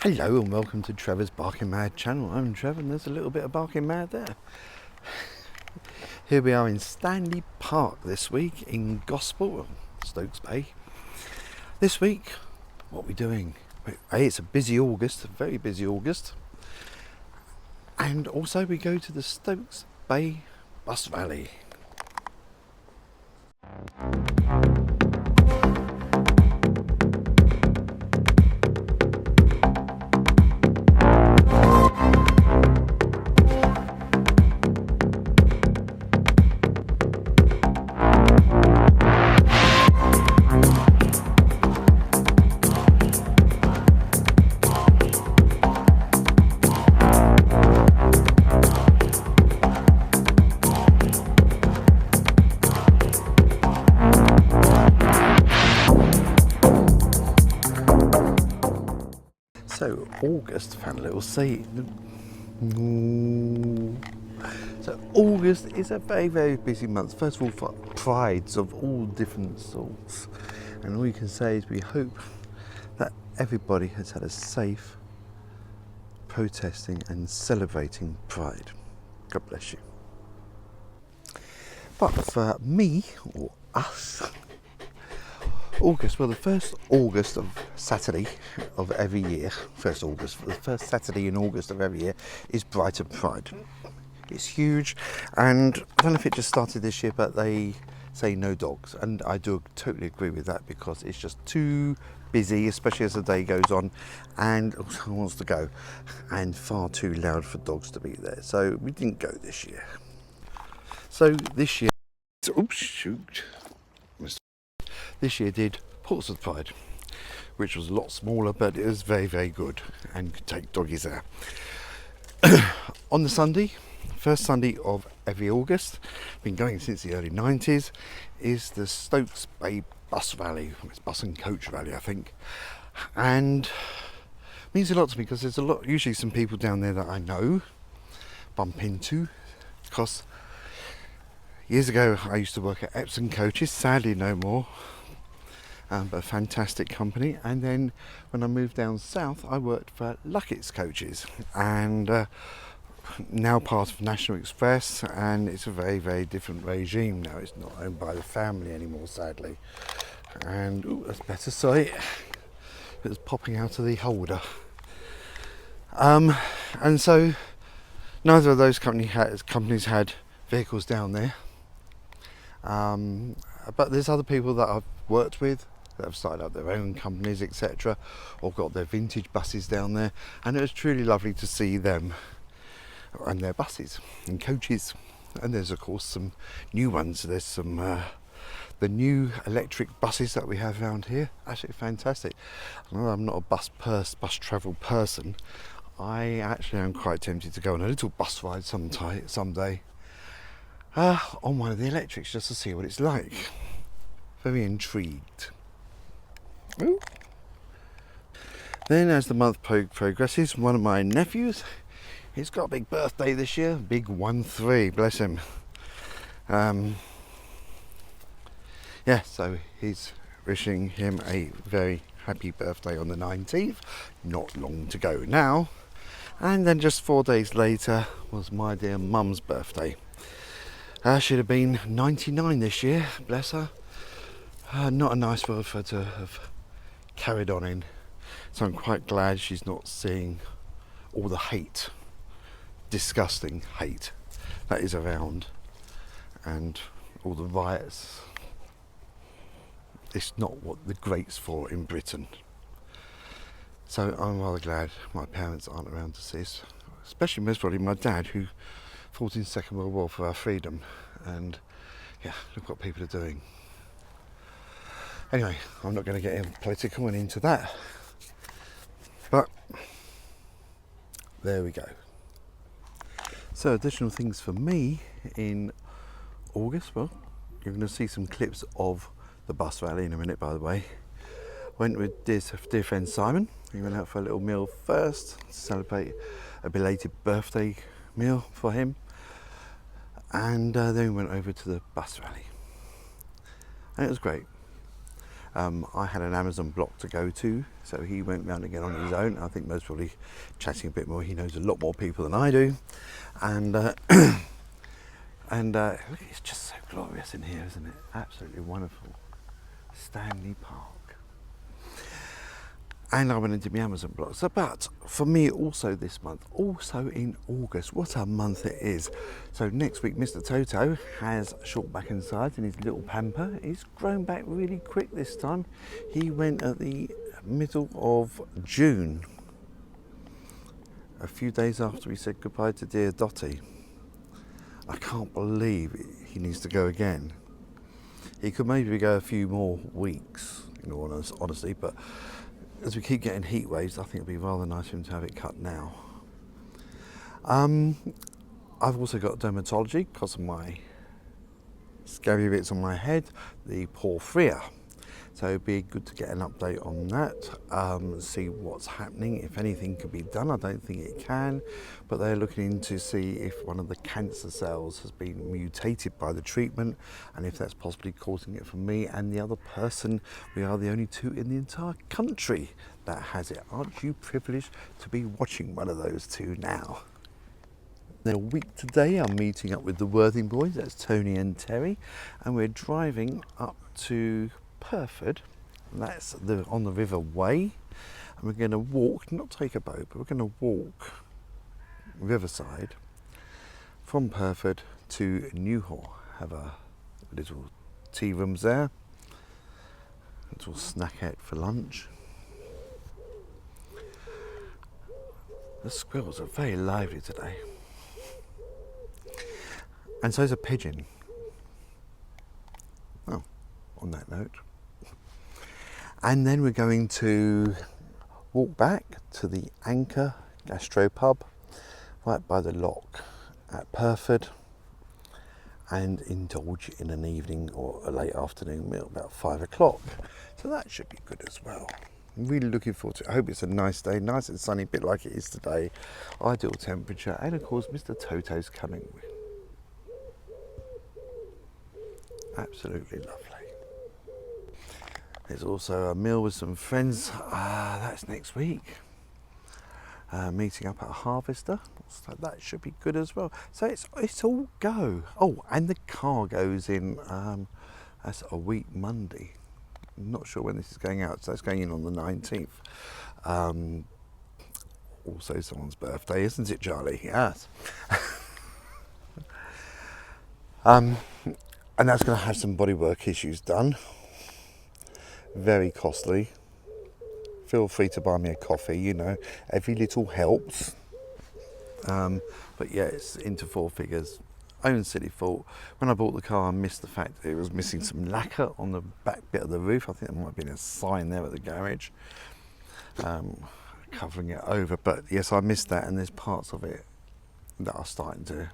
Hello and welcome to Trevor's Barking Mad channel. I'm Trevor and there's a little bit of Barking Mad there. Here we are in Stanley Park this week in Gospel, Stokes Bay. This week, what are we doing? Hey, it's a busy August, a very busy August. And also we go to the Stokes Bay bus rally. So August, found a little seat. So August is a very, very busy month. First of all, for prides of all different sorts. And all you can say is we hope that everybody has had a safe protesting and celebrating Pride. God bless you. But for me, or us, August, well, the first August of Saturday of every year, the first Saturday in August of every year is Brighton Pride. It's huge, and I don't know if it just started this year, but they say no dogs, and I do totally agree with that because it's just too busy, especially as the day goes on, and who wants to go, and far too loud for dogs to be there. So we didn't go this year. So this year, this year did Portsmouth Pride, which was a lot smaller, but it was very, very good and could take doggies there. On the Sunday, first Sunday of every August, been going since the early 90s, is the Stokes Bay bus rally. It's bus and coach rally, I think, and it means a lot to me because there's usually some people down there that I know, bump into, because years ago I used to work at Epsom Coaches, sadly no more. But a fantastic company, and then when I moved down south I worked for Luckett's Coaches, and now part of National Express, and it's a very, very different regime now. It's not owned by the family anymore, sadly, and that's better sight. It was popping out of the holder, and so neither of those companies had vehicles down there, but there's other people that I've worked with that have started up their own companies, etc., or got their vintage buses down there, and it was truly lovely to see them and their buses and coaches. And there's of course some new ones. There's some the new electric buses that we have around here, absolutely fantastic. I know I'm not a bus travel person. I actually am quite tempted to go on a little bus ride someday on one of the electrics, just to see what it's like. Very intrigued. Ooh. Then as the month progresses, one of my nephews, he's got a big birthday this year, big 1-3, bless him. So he's wishing him a very happy birthday on the 19th, not long to go now. And then just 4 days later was my dear mum's birthday. She'd have been 99 this year, bless her. Not a nice world for her to have carried on in, so I'm quite glad she's not seeing all the hate, disgusting hate that is around, and all the riots. It's not what the great's for in Britain, so I'm rather glad my parents aren't around to see this, especially most probably my dad, who fought in the Second World War for our freedom, and yeah, look what people are doing. Anyway, I'm not going to get political and into that, but there we go. So additional things for me in August, well, you're going to see some clips of the bus rally in a minute, by the way. Went with dear friend Simon. We went out for a little meal first to celebrate a belated birthday meal for him, and then we went over to the bus rally, and it was great. I had an Amazon block to go to, so he went round again on his own. I think most probably chatting a bit more. He knows a lot more people than I do, and look, it's just so glorious in here, isn't it? Absolutely wonderful. Stanley Park. And I went into my Amazon block. So, but for me also this month, also in August, what a month it is. So next week, Mr. Toto has short back and sides in his little pamper. He's grown back really quick this time. He went at the middle of June, a few days after he said goodbye to dear Dotty. I can't believe he needs to go again. He could maybe go a few more weeks, in all honesty, but as we keep getting heat waves, I think it'd be rather nice for him to have it cut now. I've also got dermatology because of my scabby bits on my head, the porphyria. So it'd be good to get an update on that, see what's happening, if anything can be done. I don't think it can, but they're looking into see if one of the cancer cells has been mutated by the treatment, and if that's possibly causing it for me and the other person. We are the only two in the entire country that has it. Aren't you privileged to be watching one of those two now? In a week today, I'm meeting up with the Worthing boys, that's Tony and Terry, and we're driving up to Purford, that's on the River Way, and we're going to walk, not take a boat, but we're going to walk riverside from Purford to Newhall. Have a little tea rooms there, a little snack out for lunch. The squirrels are very lively today, and so's a pigeon. Oh, on that note. And then we're going to walk back to the Anchor Gastropub right by the lock at Purford and indulge in an evening or a late afternoon meal about 5 o'clock. So that should be good as well. I'm really looking forward to it. I hope it's a nice day, nice and sunny, a bit like it is today. Ideal temperature, and of course Mr. Toto's coming. Absolutely lovely. There's also a meal with some friends, that's next week. Meeting up at Harvester, so that should be good as well. So it's all go. Oh, and the car goes in, that's a week Monday. I'm not sure when this is going out, so it's going in on the 19th. Also someone's birthday, isn't it, Charlie? Yes. And that's going to have some bodywork issues done. Very costly. Feel free to buy me a coffee, you know, every little helps. But yeah, it's into 4 figures. Own silly fault. When I bought the car, I missed the fact that it was missing some lacquer on the back bit of the roof. I think there might have been a sign there at the garage covering it over. But yes, I missed that, and there's parts of it that are starting to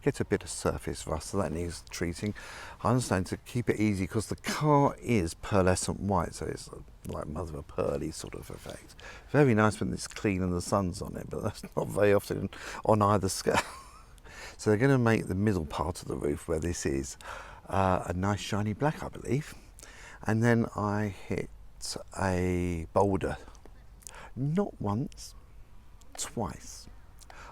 get a bit of surface rust, so that needs treating. I understand to keep it easy because the car is pearlescent white, so it's like mother of pearly sort of effect. Very nice when it's clean and the sun's on it, but that's not very often on either scale. So they're going to make the middle part of the roof where this is a nice shiny black, I believe. And then I hit a boulder, not once, twice,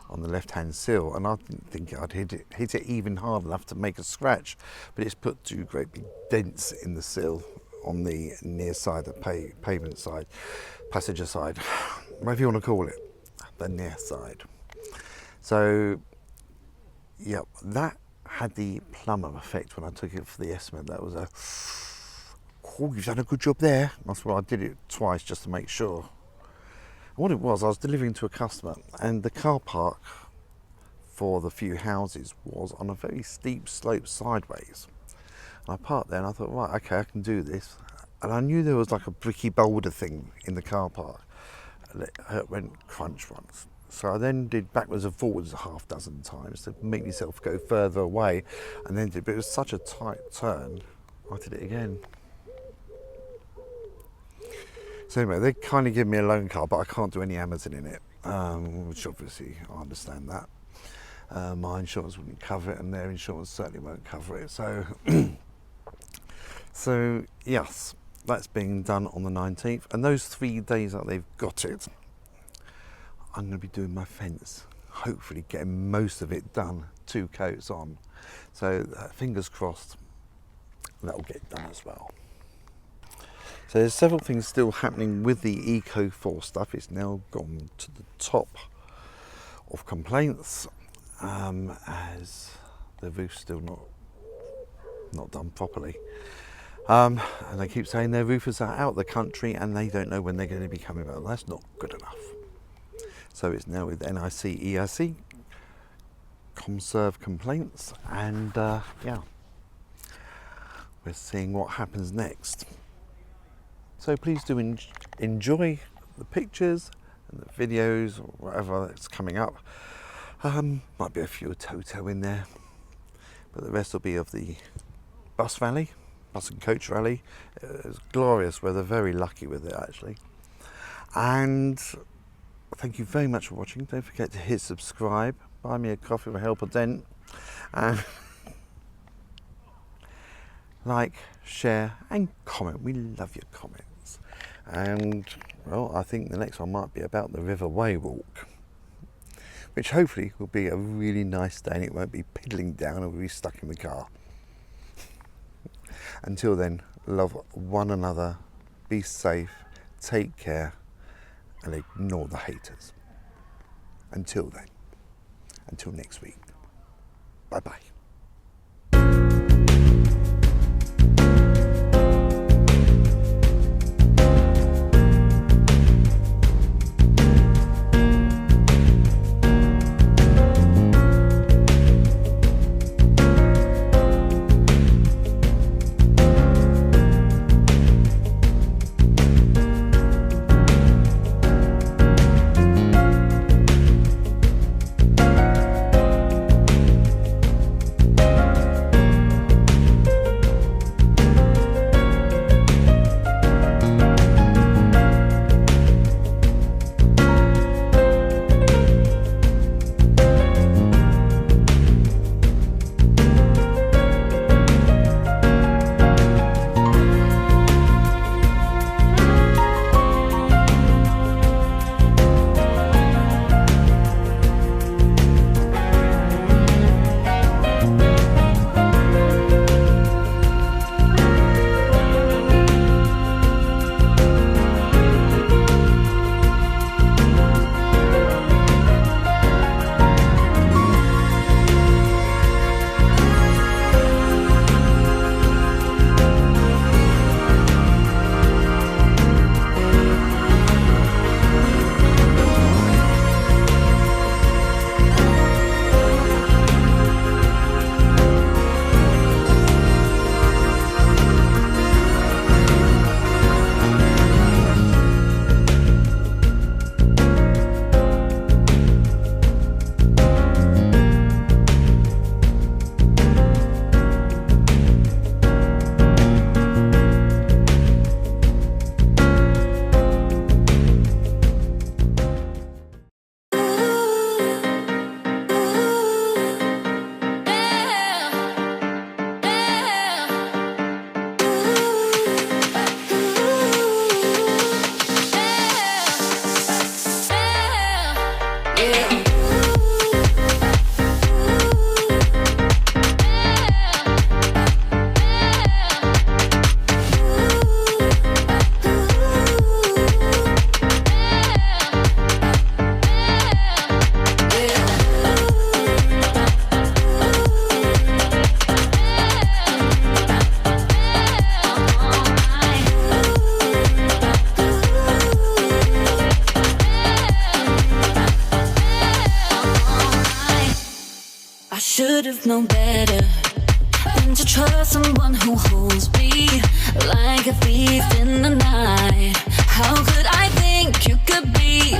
on the left-hand sill, and I didn't think I'd hit it even hard enough to make a scratch, but it's put 2 great big dents in the sill on the near side, the pavement side, passenger side, whatever you want to call it, the near side. So, yeah, that had the plumber effect when I took it for the estimate. That was oh, you've done a good job there. That's why I did it twice just to make sure. What it was, I was delivering to a customer, and the car park for the few houses was on a very steep slope sideways. And I parked there and I thought, right, okay, I can do this. And I knew there was like a bricky boulder thing in the car park. And it went crunch once. So I then did backwards and forwards a half dozen times to make myself go further away, and then but it was such a tight turn, I did it again. So anyway, they kind of give me a loan car, but I can't do any Amazon in it, which obviously I understand that. My insurance wouldn't cover it, and their insurance certainly won't cover it. So, so yes, that's being done on the 19th, and those 3 days that they've got it, I'm going to be doing my fence, hopefully getting most of it done, 2 coats on. So fingers crossed that'll get done as well. So there's several things still happening with the Eco4 stuff. It's now gone to the top of complaints, as the roof's still not done properly. And they keep saying their roofers are out of the country and they don't know when they're going to be coming back. That's not good enough. So it's now with NIC, EIC, ComServe complaints, and yeah, we're seeing what happens next. So please do enjoy the pictures and the videos or whatever that's coming up. Might be a few Toto in there, but the rest will be of the bus rally, bus and coach rally. It was glorious weather, very lucky with it actually. And thank you very much for watching. Don't forget to hit subscribe, buy me a coffee or help a dent, and like, share and comment. We love your comments. And well, I think the next one might be about the River Way walk, which hopefully will be a really nice day and it won't be piddling down and we'll be stuck in the car. Until then, love one another, be safe, take care, and ignore the haters. Until then, until next week, bye bye. Should have known better than to trust someone who holds me like a thief in the night. How could I think you could be